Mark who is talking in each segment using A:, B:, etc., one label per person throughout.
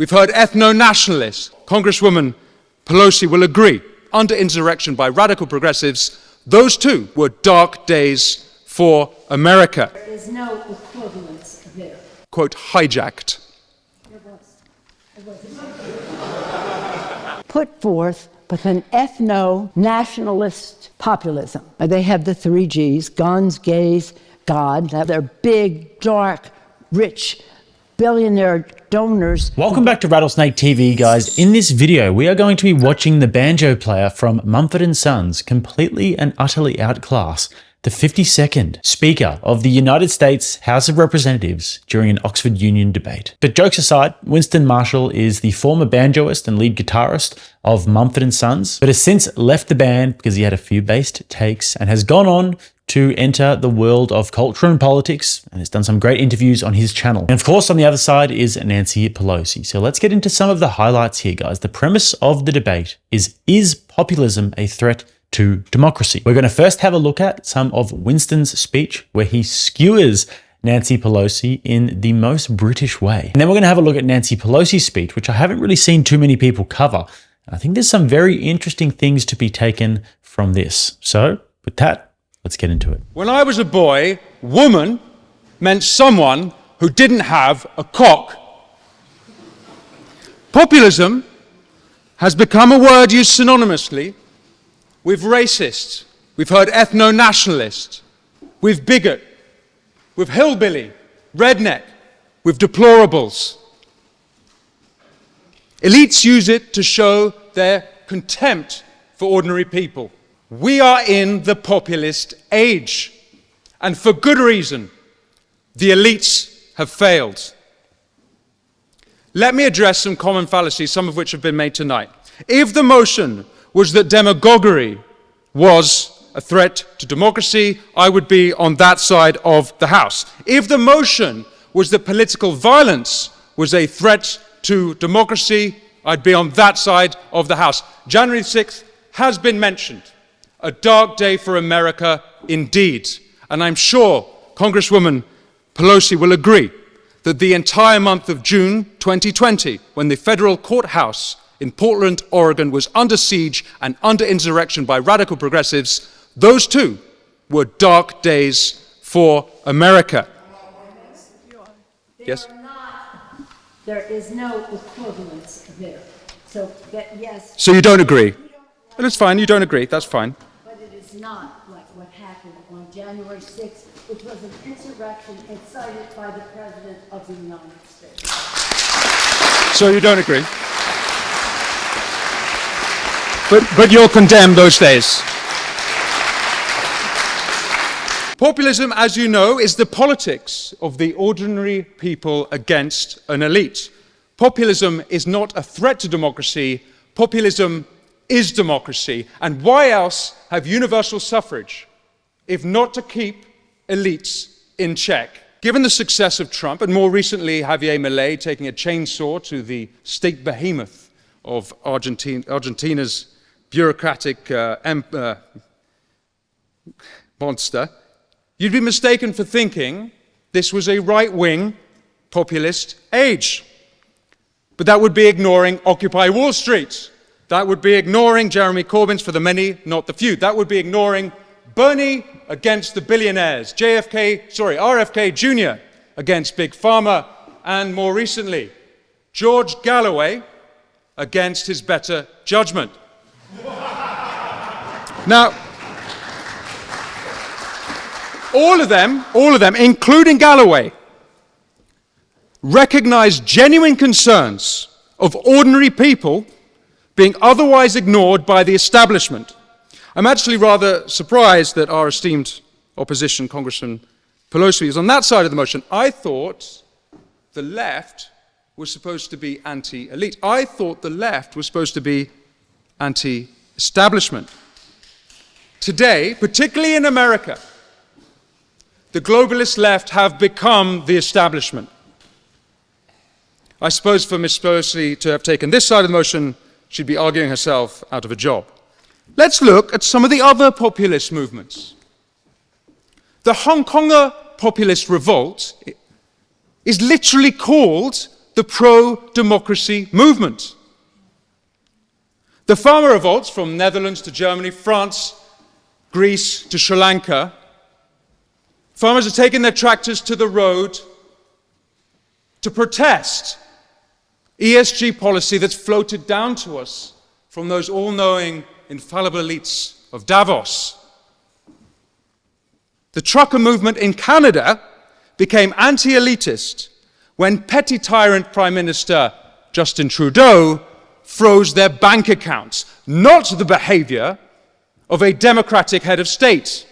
A: We've heard ethno-nationalists. Congresswoman Pelosi will agree. Under insurrection by radical progressives, those too were dark days for America.
B: There is no equivalence there.
A: Quote, hijacked.
B: Put forth with an ethno-nationalist populism. They have the 3 Gs, guns, gays, God. They're big, dark, rich, billionaire donors.
C: Welcome back to Rattlesnake TV, guys. In this video, we are going to be watching the banjo player from Mumford & Sons completely and utterly outclass the 52nd Speaker of the United States House of Representatives during an Oxford Union debate. But jokes aside, Winston Marshall is the former banjoist and lead guitarist of Mumford & Sons, but has since left the band because he had a few based takes and has gone on to enter the world of culture and politics and has done some great interviews on his channel. And of course, on the other side is Nancy Pelosi. So let's get into some of the highlights here, guys. The premise of the debate is populism a threat to democracy? We're going to first have a look at some of Winston's speech where he skewers Nancy Pelosi in the most British way. And then we're going to have a look at Nancy Pelosi's speech, which I haven't really seen too many people cover. I think there's some very interesting things to be taken from this. So with that, let's get into it.
A: When I was a boy, woman meant someone who didn't have a cock. Populism has become a word used synonymously with racist. We've heard ethno-nationalist, with bigot, with hillbilly, redneck, with deplorables. Elites use it to show their contempt for ordinary people. We are in the populist age, and for good reason. The elites have failed. Let me address some common fallacies, some of which have been made tonight. If the motion was that demagoguery was a threat to democracy, I would be on that side of the House. If the motion was that political violence was a threat to democracy, I'd be on that side of the House. January 6th has been mentioned. A dark day for America indeed. And I'm sure Congresswoman Pelosi will agree that the entire month of June 2020, when the federal courthouse in Portland, Oregon was under siege and under insurrection by radical progressives, those too were dark days for America. Yes?
B: There is no equivalence there. So, yes.
A: So you don't agree? And it's fine, you don't agree, that's fine.
B: But it is not like what happened on January 6th, which was an insurrection incited by the President of the United States.
A: So you don't agree? But you'll condemn those days. Populism, as you know, is the politics of the ordinary people against an elite. Populism is not a threat to democracy. Populism is democracy. And why else have universal suffrage if not to keep elites in check? Given the success of Trump, and more recently Javier Milei taking a chainsaw to the state behemoth of Argentina's bureaucratic monster, you'd be mistaken for thinking this was a right-wing populist age. But that would be ignoring Occupy Wall Street. That would be ignoring Jeremy Corbyn's for the many, not the few. That would be ignoring Bernie against the billionaires, RFK Jr. against Big Pharma, and more recently, George Galloway against his better judgment. Now, all of them, including Galloway, recognize genuine concerns of ordinary people being otherwise ignored by the establishment. I'm actually rather surprised that our esteemed opposition, Congressman Pelosi, is on that side of the motion. I thought the left was supposed to be anti-elite. I thought the left was supposed to be anti-establishment. Today, particularly in America, the globalist left have become the establishment. I suppose for Ms. Pelosi to have taken this side of the motion, she'd be arguing herself out of a job. Let's look at some of the other populist movements. The Hong Konger populist revolt is literally called the the pro-democracy movement. The farmer revolts from Netherlands to Germany, France, Greece to Sri Lanka. Farmers are taking their tractors to the road to protest ESG policy that's floated down to us from those all-knowing, infallible elites of Davos. The trucker movement in Canada became anti-elitist when petty tyrant Prime Minister Justin Trudeau froze their bank accounts, not the behavior of a democratic head of state.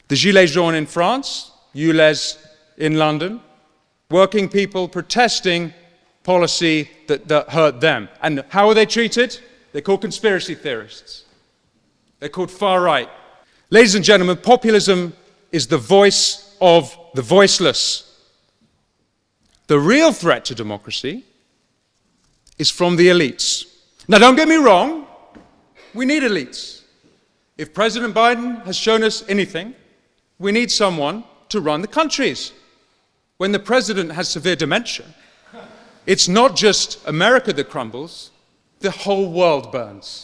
A: The Gilets jaunes in France, ULEZ in London, working people protesting policy that hurt them. And how are they treated? They're called conspiracy theorists. They're called far right. Ladies and gentlemen, populism is the voice of the voiceless. The real threat to democracy is from the elites. Now, don't get me wrong, we need elites. If President Biden has shown us anything, we need someone to run the countries. When the president has severe dementia, it's not just America that crumbles, the whole world burns.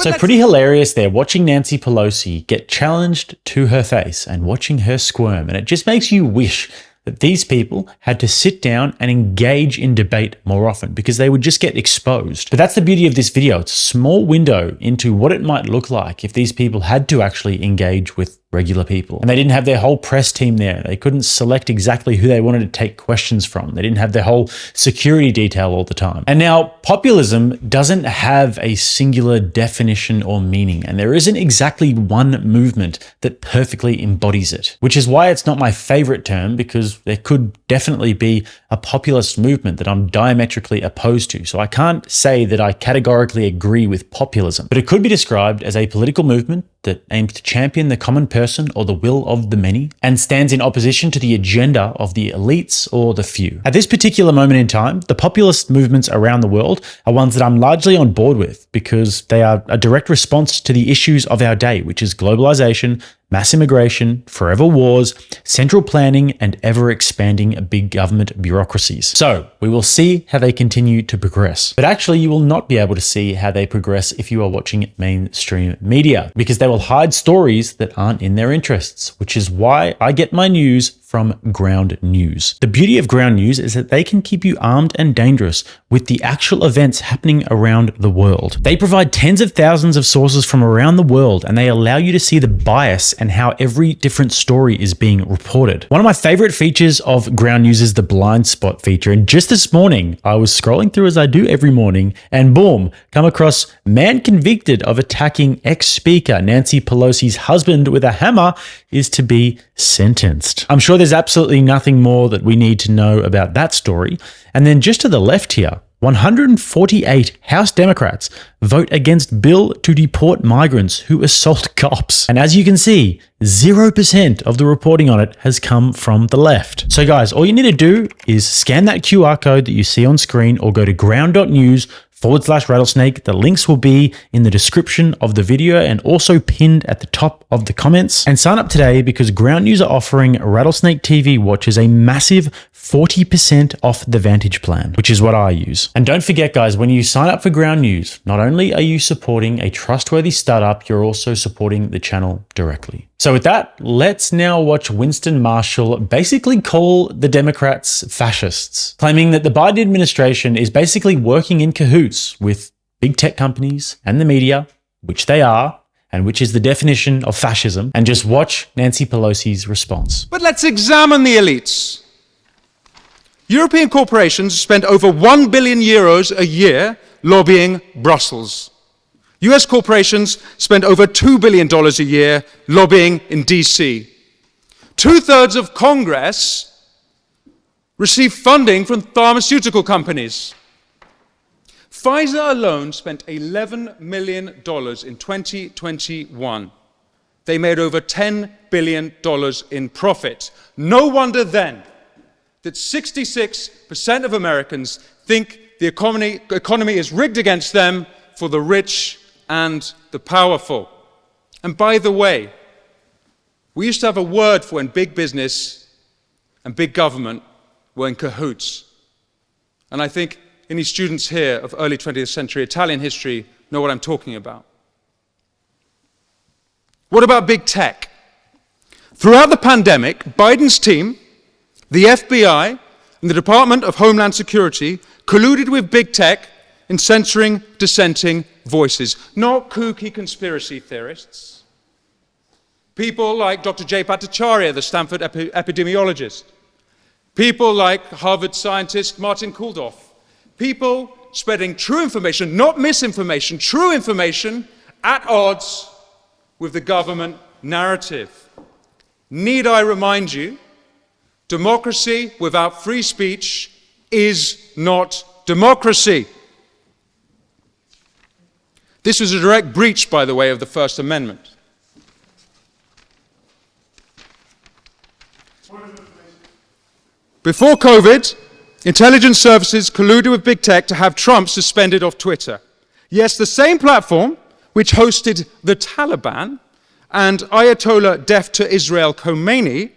C: So pretty hilarious there, watching Nancy Pelosi get challenged to her face and watching her squirm. And it just makes you wish that these people had to sit down and engage in debate more often because they would just get exposed. But that's the beauty of this video. It's a small window into what it might look like if these people had to actually engage with regular people. And they didn't have their whole press team there. They couldn't select exactly who they wanted to take questions from. They didn't have their whole security detail all the time. And now populism doesn't have a singular definition or meaning, and there isn't exactly one movement that perfectly embodies it, which is why it's not my favorite term, because there could definitely be a populist movement that I'm diametrically opposed to. So I can't say that I categorically agree with populism, but it could be described as a political movement that aims to champion the common person or the will of the many and stands in opposition to the agenda of the elites or the few. At this particular moment in time, the populist movements around the world are ones that I'm largely on board with because they are a direct response to the issues of our day, which is globalization, mass immigration, forever wars, central planning, and ever-expanding big government bureaucracies. So we will see how they continue to progress. But actually, you will not be able to see how they progress if you are watching mainstream media, because they will hide stories that aren't in their interests, which is why I get my news from ground news. The beauty of ground news is that they can keep you armed and dangerous with the actual events happening around the world. They provide tens of thousands of sources from around the world, and they allow you to see the bias and how every different story is being reported. One of my favorite features of ground news is the blind spot feature. And just this morning, I was scrolling through as I do every morning, and boom, come across man convicted of attacking ex-speaker Nancy Pelosi's husband with a hammer is to be sentenced. I'm sure there's absolutely nothing more that we need to know about that story. And then just to the left here, 148 House Democrats vote against bill to deport migrants who assault cops. And as you can see, 0% of the reporting on it has come from the left. So guys, all you need to do is scan that QR code that you see on screen or go to ground.news/rattlesnake. The links will be in the description of the video and also pinned at the top of the comments. And sign up today because Ground News are offering Rattlesnake TV watchers a massive 40% off the Vantage plan, which is what I use. And don't forget guys, when you sign up for Ground News, not only are you supporting a trustworthy startup, you're also supporting the channel directly. So with that, let's now watch Winston Marshall basically call the Democrats fascists, claiming that the Biden administration is basically working in cahoots with big tech companies and the media, which they are, and which is the definition of fascism. And just watch Nancy Pelosi's response.
A: But let's examine the elites. European corporations spend over 1 billion euros a year lobbying Brussels. US corporations spend over $2 billion a year lobbying in DC. 2/3 of Congress receive funding from pharmaceutical companies. Pfizer alone spent $11 million in 2021. They made over $10 billion in profit. No wonder then that 66% of Americans think the economy is rigged against them for the rich and the powerful. And by the way, we used to have a word for when big business and big government were in cahoots. And I think any students here of early 20th century Italian history know what I'm talking about. What about big tech? Throughout the pandemic, Biden's team, the FBI, and the Department of Homeland Security colluded with big tech in censoring dissenting voices, not kooky conspiracy theorists. People like Dr. Jay Bhattacharya, the Stanford epidemiologist. People like Harvard scientist Martin Kulldorff. People spreading true information, not misinformation, true information at odds with the government narrative. Need I remind you, democracy without free speech is not democracy. This was a direct breach, by the way, of the First Amendment. Before COVID, intelligence services colluded with big tech to have Trump suspended off Twitter. Yes, the same platform which hosted the Taliban and Ayatollah deaf to Israel Khomeini,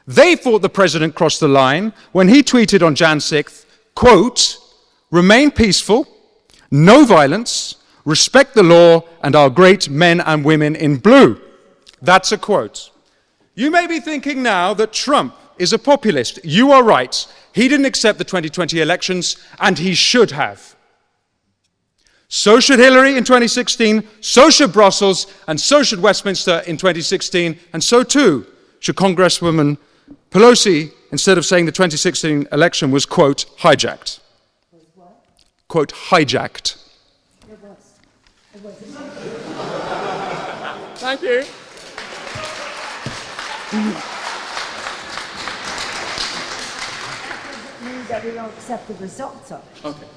A: they thought the president crossed the line when he tweeted on Jan 6th, quote, "Remain peaceful, no violence, respect the law and our great men and women in blue." That's a quote. You may be thinking now that Trump is a populist. You are right. He didn't accept the 2020 elections, and he should have. So should Hillary in 2016, so should Brussels, and so should Westminster in 2016, and so too should Congresswoman Pelosi, instead of saying the 2016 election was, quote, hijacked. Quote, hijacked.
B: It was.
A: Thank you.
B: Mean that we don't accept the results of it.
A: Okay.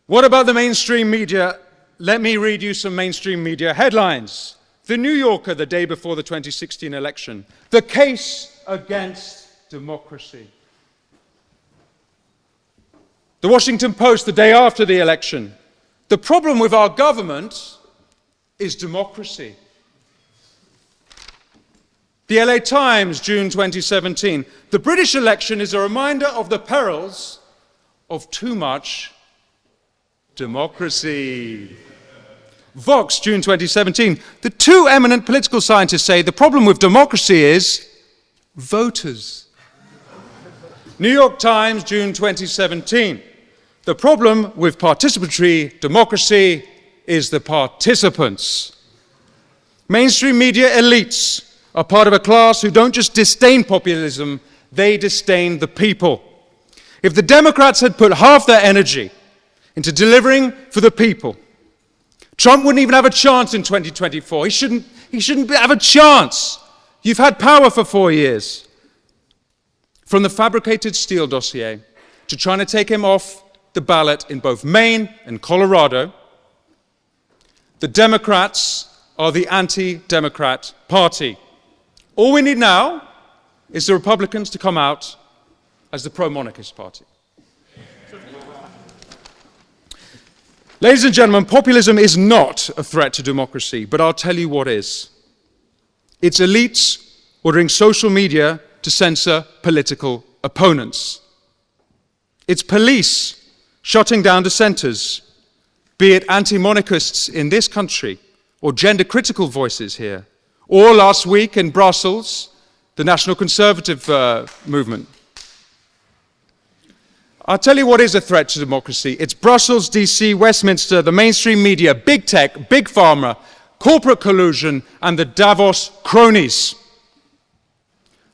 A: What about the mainstream media? Let me read you some mainstream media headlines. The New Yorker, the day before the 2016 election. The case against democracy. The Washington Post, the day after the election. The problem with our government is democracy. The LA Times, June 2017. The British election is a reminder of the perils of too much democracy. Vox, June 2017. The two eminent political scientists say the problem with democracy is voters. New York Times, June 2017. The problem with participatory democracy is the participants. Mainstream media elites are part of a class who don't just disdain populism, they disdain the people. If the Democrats had put half their energy into delivering for the people, Trump wouldn't even have a chance in 2024. He shouldn't have a chance. You've had power for 4 years. From the fabricated Steele dossier to trying to take him off the ballot in both Maine and Colorado, the Democrats are the anti-Democrat party. All we need now is the Republicans to come out as the pro-monarchist party. Ladies and gentlemen, populism is not a threat to democracy, but I'll tell you what is. It's elites ordering social media to censor political opponents. It's police shutting down dissenters, be it anti-monarchists in this country or gender-critical voices here, or last week in Brussels, the National Conservative movement. I'll tell you what is a threat to democracy. It's Brussels, DC, Westminster, the mainstream media, big tech, big pharma, corporate collusion, and the Davos cronies.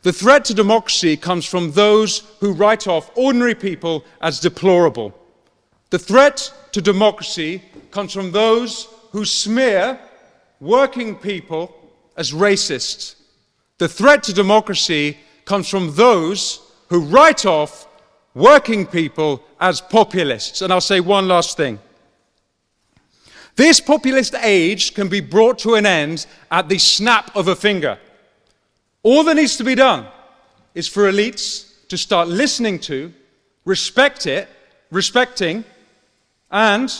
A: The threat to democracy comes from those who write off ordinary people as deplorable. The threat to democracy comes from those who smear working people as racist. The threat to democracy comes from those who write off working people as populists. And I'll say one last thing. This populist age can be brought to an end at the snap of a finger. All that needs to be done is for elites to start listening to, respecting, and,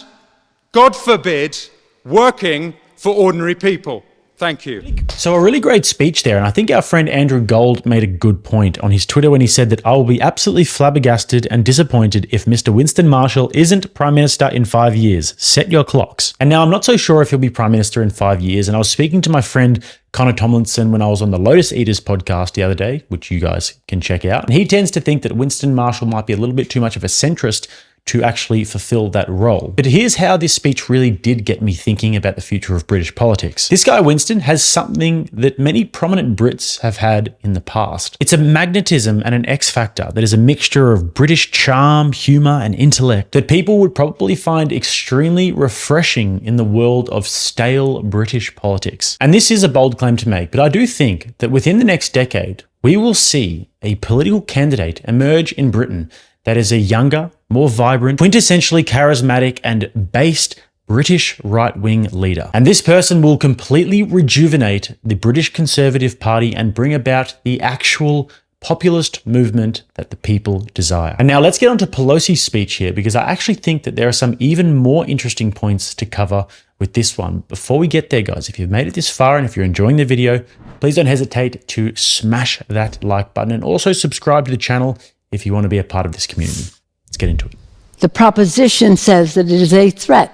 A: God forbid, working for ordinary people. Thank you.
C: So a really great speech there, and I think our friend Andrew Gold made a good point on his Twitter when he said that I will be absolutely flabbergasted and disappointed if Mr. Winston Marshall isn't Prime Minister in 5 years. Set your clocks. And now I'm not so sure if he'll be Prime Minister in 5 years, and I was speaking to my friend Connor Tomlinson when I was on the Lotus Eaters podcast the other day, which you guys can check out. And he tends to think that Winston Marshall might be a little bit too much of a centrist to actually fulfill that role. But here's how this speech really did get me thinking about the future of British politics. This guy, Winston, has something that many prominent Brits have had in the past. It's a magnetism and an X factor that is a mixture of British charm, humor, and intellect that people would probably find extremely refreshing in the world of stale British politics. And this is a bold claim to make, but I do think that within the next decade, we will see a political candidate emerge in Britain that is a younger, more vibrant, quintessentially charismatic and based British right-wing leader. And this person will completely rejuvenate the British Conservative Party and bring about the actual populist movement that the people desire. And now let's get on to Pelosi's speech here, because I actually think that there are some even more interesting points to cover with this one. Before we get there, guys, if you've made it this far and if you're enjoying the video, please don't hesitate to smash that like button and also subscribe to the channel if you want to be a part of this community. Let's get into it.
B: The proposition says that it is a threat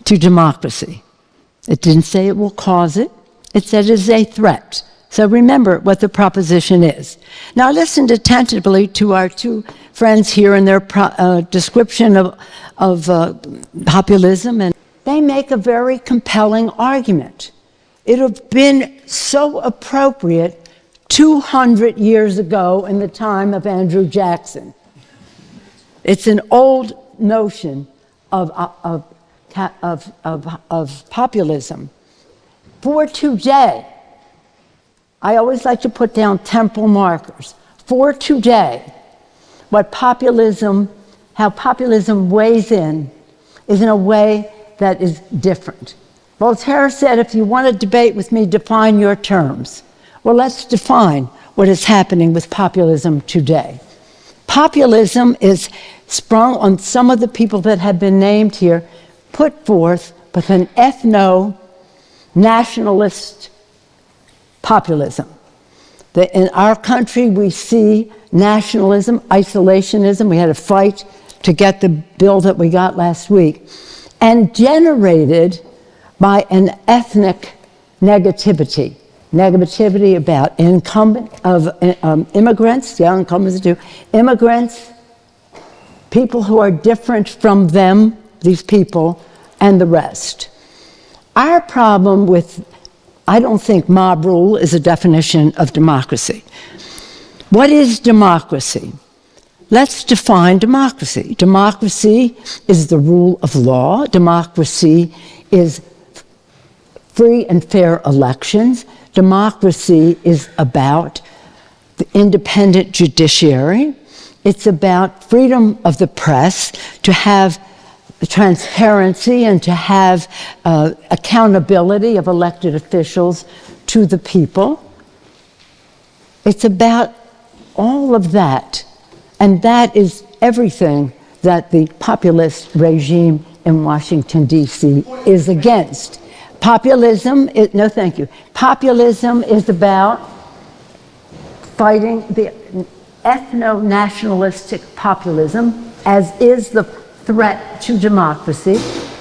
B: to democracy. It didn't say it will cause it. It said it is a threat. So remember what the proposition is. Now listen attentively to our two friends here in their description of populism, and they make a very compelling argument. It would have been so appropriate 200 years ago in the time of Andrew Jackson. It's an old notion of populism. For today, I always like to put down temporal markers. For today, how populism weighs in is in a way that is different. Voltaire said, if you want to debate with me, define your terms. Well, let's define what is happening with populism today. Populism is sprung on some of the people that have been named here, put forth with an ethno-nationalist populism. In our country, we see nationalism, isolationism. We had a fight to get the bill that we got last week, and generated by an ethnic negativity about immigrants, incumbents too, immigrants, people who are different from them, these people, and the rest. Our problem with, I don't think mob rule is a definition of democracy. What is democracy? Let's define democracy. Democracy is the rule of law. Democracy is free and fair elections. Democracy is about the independent judiciary. It's about freedom of the press, to have transparency and to have accountability of elected officials to the people. It's about all of that. And that is everything that the populist regime in Washington, D.C. is against. Populism is, no thank you. Populism is about fighting the ethno-nationalistic populism, as is the threat to democracy,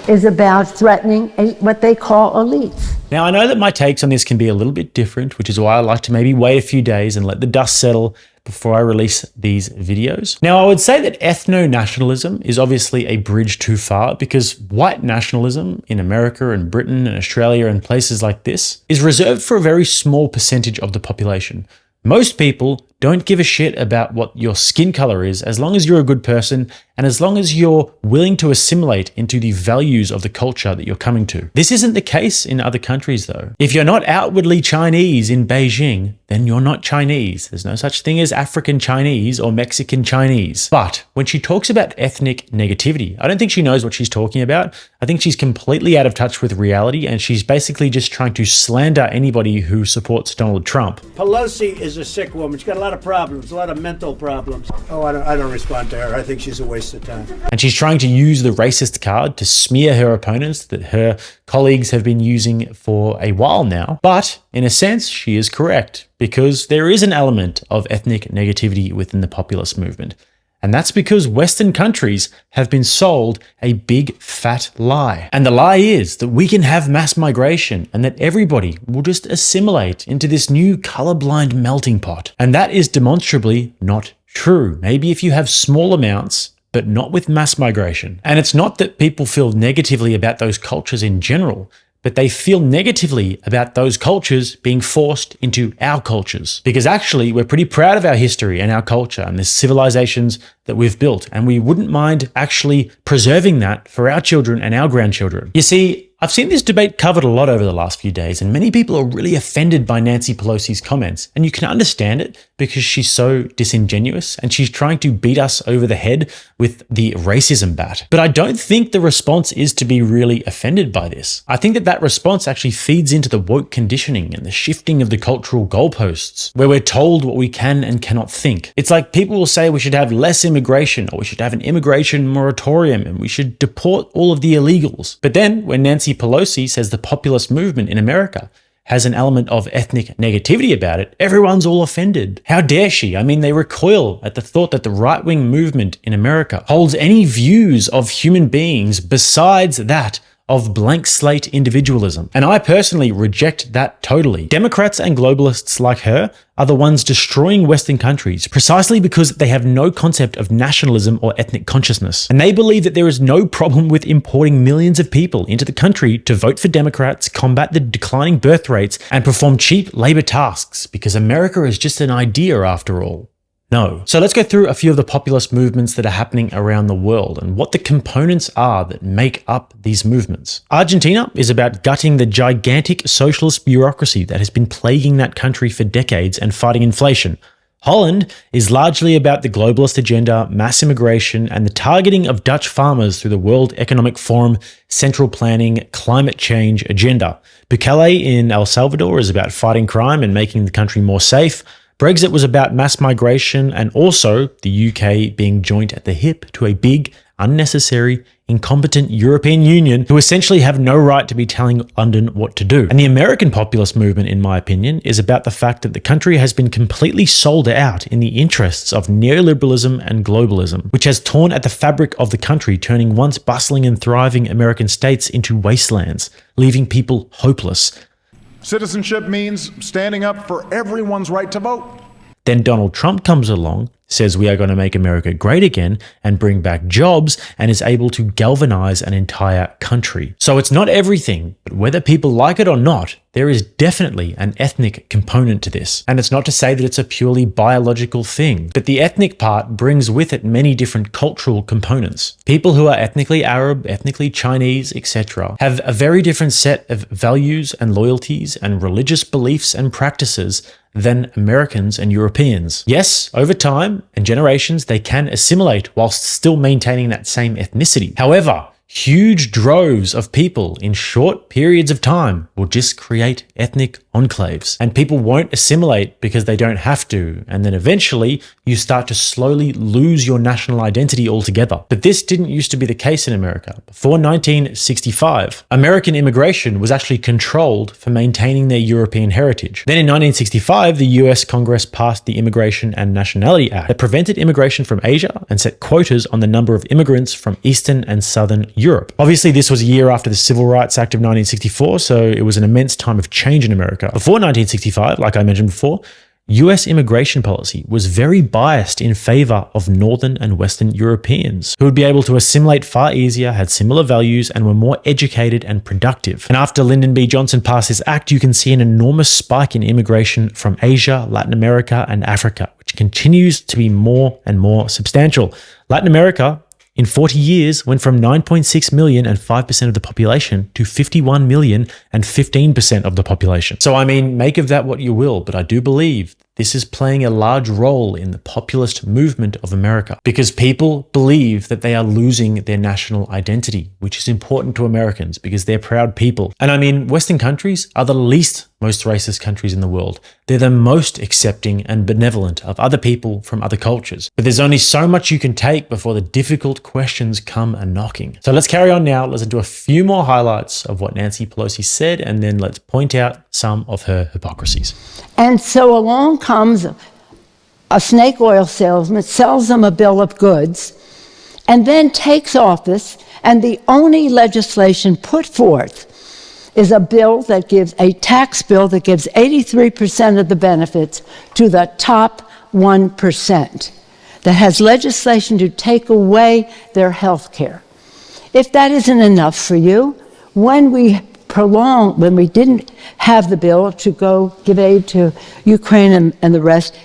B: is about threatening what they call elites.
C: Now, I know that my takes on this can be a little bit different, which is why I like to maybe wait a few days and let the dust settle before I release these videos. Now, I would say that ethno-nationalism is obviously a bridge too far, because white nationalism in America and Britain and Australia and places like this is reserved for a very small percentage of the population. Most people don't give a shit about what your skin color is, as long as you're a good person and as long as you're willing to assimilate into the values of the culture that you're coming to. This isn't the case in other countries though. If you're not outwardly Chinese in Beijing, then you're not Chinese. There's no such thing as African Chinese or Mexican Chinese. But when she talks about ethnic negativity, I don't think she knows what she's talking about. I think she's completely out of touch with reality, and she's basically just trying to slander anybody who supports Donald Trump.
D: Pelosi is a sick woman. She's got a lot lot of problems, a lot of mental problems. Oh, I don't respond to her. I think she's a waste of time.
C: And she's trying to use the racist card to smear her opponents that her colleagues have been using for a while now. But in a sense, she is correct, because there is an element of ethnic negativity within the populist movement. And that's because Western countries have been sold a big fat lie. And the lie is that we can have mass migration and that everybody will just assimilate into this new colorblind melting pot. And that is demonstrably not true. Maybe if you have small amounts, but not with mass migration. And it's not that people feel negatively about those cultures in general, but they feel negatively about those cultures being forced into our cultures. Because actually, we're pretty proud of our history and our culture and the civilizations that we've built, and we wouldn't mind actually preserving that for our children and our grandchildren. You see, I've seen this debate covered a lot over the last few days, and many people are really offended by Nancy Pelosi's comments. And you can understand it because she's so disingenuous and she's trying to beat us over the head with the racism bat. But I don't think the response is to be really offended by this. I think that that response actually feeds into the woke conditioning and the shifting of the cultural goalposts, where we're told what we can and cannot think. It's like people will say we should have less immigration, or we should have an immigration moratorium, and we should deport all of the illegals. But then when Nancy Pelosi says the populist movement in America has an element of ethnic negativity about it, everyone's all offended. How dare she? I mean, they recoil at the thought that the right-wing movement in America holds any views of human beings besides that of blank slate individualism. And I personally reject that totally. Democrats and globalists like her are the ones destroying Western countries precisely because they have no concept of nationalism or ethnic consciousness. And they believe that there is no problem with importing millions of people into the country to vote for Democrats, combat the declining birth rates, and perform cheap labor tasks, because America is just an idea after all. No. So let's go through a few of the populist movements that are happening around the world and what the components are that make up these movements. Argentina is about gutting the gigantic socialist bureaucracy that has been plaguing that country for decades and fighting inflation. Holland is largely about the globalist agenda, mass immigration, and the targeting of Dutch farmers through the World Economic Forum, central planning, climate change agenda. Bukele in El Salvador is about fighting crime and making the country more safe. Brexit was about mass migration and also the UK being joined at the hip to a big, unnecessary, incompetent European Union who essentially have no right to be telling London what to do. And the American populist movement, in my opinion, is about the fact that the country has been completely sold out in the interests of neoliberalism and globalism, which has torn at the fabric of the country, turning once bustling and thriving American states into wastelands, leaving people hopeless.
E: Citizenship means standing up for everyone's right to vote.
C: Then Donald Trump comes along, says we are going to make America great again and bring back jobs, and is able to galvanize an entire country. So it's not everything, but whether people like it or not, there is definitely an ethnic component to this. And it's not to say that it's a purely biological thing, but the ethnic part brings with it many different cultural components. People who are ethnically Arab, ethnically Chinese, etc., have a very different set of values and loyalties and religious beliefs and practices than Americans and Europeans. Yes, over time and generations, they can assimilate whilst still maintaining that same ethnicity. However, huge droves of people in short periods of time will just create ethnic enclaves, and people won't assimilate because they don't have to, and then eventually you start to slowly lose your national identity altogether. But this didn't used to be the case in America. Before 1965, American immigration was actually controlled for maintaining their European heritage. Then in 1965, the US Congress passed the Immigration and Nationality Act that prevented immigration from Asia and set quotas on the number of immigrants from Eastern and Southern Europe. Obviously, this was a year after the Civil Rights Act of 1964, so it was an immense time of change in America. Before 1965, like I mentioned before, US immigration policy was very biased in favor of Northern and Western Europeans who would be able to assimilate far easier, had similar values, and were more educated and productive. And after Lyndon B. Johnson passed his act, you can see an enormous spike in immigration from Asia, Latin America, and Africa, which continues to be more and more substantial. Latin America, in 40 years, went from 9.6 million and 5% of the population to 51 million and 15% of the population. So I mean, make of that what you will, but I do believe this is playing a large role in the populist movement of America because people believe that they are losing their national identity, which is important to Americans because they're proud people. And I mean, Western countries are the least most racist countries in the world. They're the most accepting and benevolent of other people from other cultures. But there's only so much you can take before the difficult questions come a-knocking. So let's carry on now. Let's do a few more highlights of what Nancy Pelosi said, and then let's point out some of her hypocrisies.
B: And so along comes a snake oil salesman, sells them a bill of goods, and then takes office, and the only legislation put forth is a bill that gives a tax bill that gives 83% of the benefits to the top 1%, that has legislation to take away their health care. If that isn't enough for you, when we didn't have the bill to go give aid to Ukraine and the rest,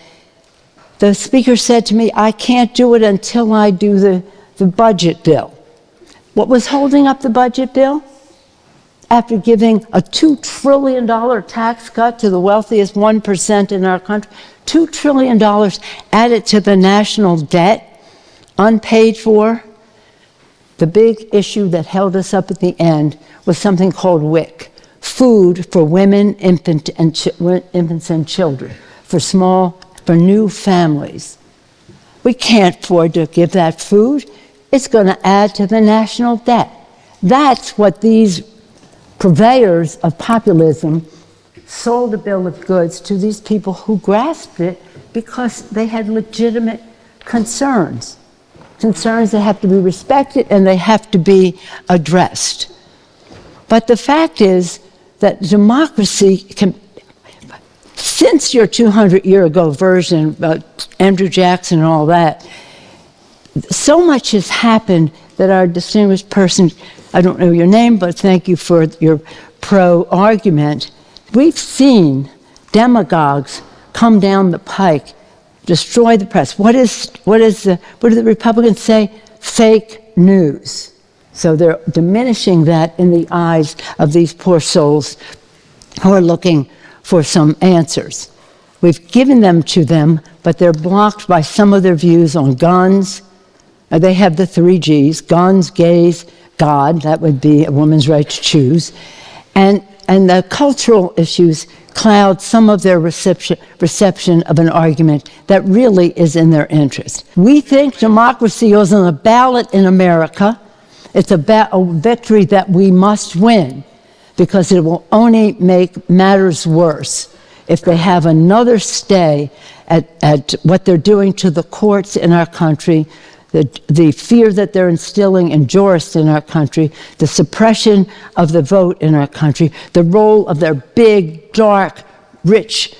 B: the speaker said to me, I can't do it until I do the budget bill. What was holding up the budget bill? After giving a $2 trillion tax cut to the wealthiest 1% in our country, $2 trillion added to the national debt, unpaid for. The big issue that held us up at the end was something called WIC, food for women, infants and children, for new families. We can't afford to give that food. It's going to add to the national debt. That's what these purveyors of populism sold a bill of goods to these people who grasped it because they had legitimate concerns that have to be respected and they have to be addressed. But the fact is that democracy can, since your 200-year-ago version about Andrew Jackson and all that, so much has happened that our distinguished person, I don't know your name, but thank you for your pro-argument. We've seen demagogues come down the pike, destroy the press. What do the Republicans say? Fake news. So they're diminishing that in the eyes of these poor souls who are looking for some answers. We've given them to them, but they're blocked by some of their views on guns. They have the 3 Gs, guns, gays, God, that would be a woman's right to choose. And the cultural issues cloud some of their reception of an argument that really is in their interest. We think democracy is on the ballot in America. It's a victory that we must win because it will only make matters worse if they have another stay at what they're doing to the courts in our country, the fear that they're instilling in jurists in our country, the suppression of the vote in our country, the role of their big, dark, rich,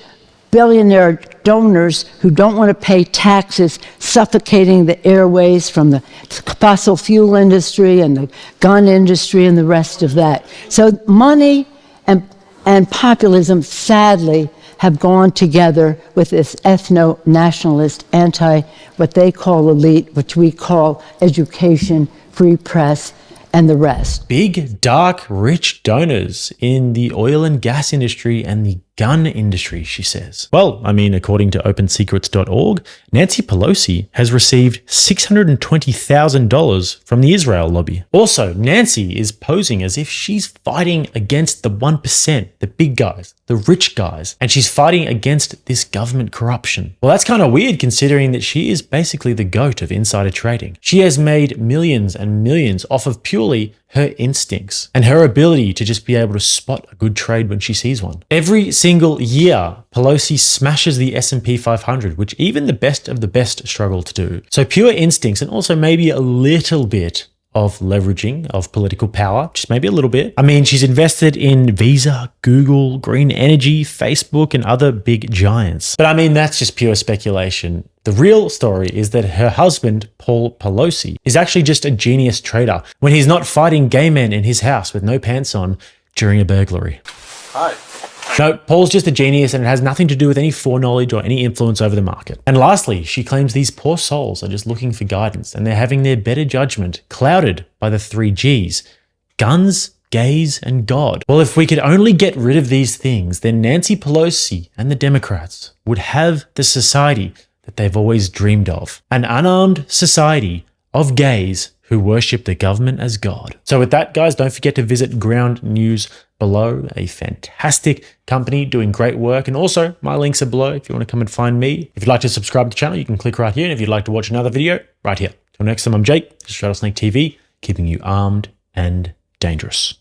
B: billionaire donors who don't want to pay taxes, suffocating the airways from the fossil fuel industry and the gun industry and the rest of that. So money and populism, sadly, have gone together with this ethno-nationalist what they call elite, which we call education, free press, and the rest.
C: Big, dark, rich donors in the oil and gas industry and the gun industry, she says. Well, I mean, according to OpenSecrets.org, Nancy Pelosi has received $620,000 from the Israel lobby. Also, Nancy is posing as if she's fighting against the 1%, the big guys, the rich guys, and she's fighting against this government corruption. Well, that's kind of weird considering that she is basically the goat of insider trading. She has made millions and millions off of purely her instincts and her ability to just be able to spot a good trade when she sees one. Every single year, Pelosi smashes the S&P 500, which even the best of the best struggle to do. So pure instincts and also maybe a little bit of leveraging of political power, just maybe a little bit. I mean, she's invested in Visa, Google, green energy, Facebook, and other big giants. But I mean, that's just pure speculation. The real story is that her husband, Paul Pelosi, is actually just a genius trader when he's not fighting gay men in his house with no pants on during a burglary.
E: Hi.
C: No, Paul's just a genius and it has nothing to do with any foreknowledge or any influence over the market. And lastly, she claims these poor souls are just looking for guidance and they're having their better judgment clouded by the 3 Gs: guns, gays, and God. Well, if we could only get rid of these things, then Nancy Pelosi and the Democrats would have the society that they've always dreamed of. An unarmed society of gays who worship the government as God. So with that, guys, don't forget to visit Ground News below, a fantastic company doing great work. And also my links are below if you want to come and find me. If you'd like to subscribe to the channel, you can click right here. And if you'd like to watch another video, right here. Till next time, I'm Jake. This is Rattlesnake TV, keeping you armed and dangerous.